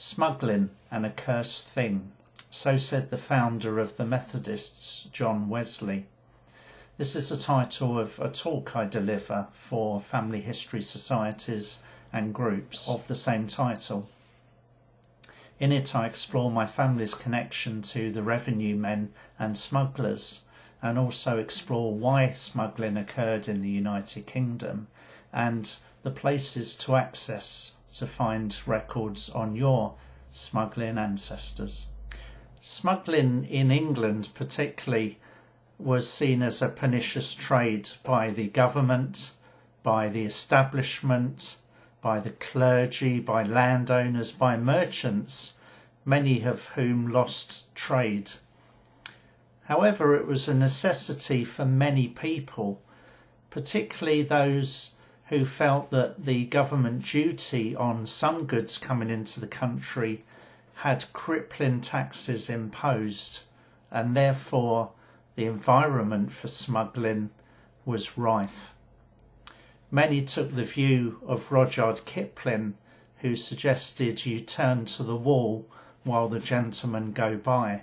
Smuggling, an accursed thing. So said the founder of the Methodists, John Wesley. This is the title of a talk I deliver for family history societies and groups of the same title. In it I explore my family's connection to the revenue men and smugglers, and also explore why smuggling occurred in the United Kingdom and the places to access to find records on your smuggling ancestors. Smuggling in England particularly was seen as a pernicious trade by the government, by the establishment, by the clergy, by landowners, by merchants, many of whom lost trade. However, it was a necessity for many people, particularly those who felt that the government duty on some goods coming into the country had crippling taxes imposed, and therefore the environment for smuggling was rife. Many took the view of Rudyard Kipling, who suggested you turn to the wall while the gentlemen go by.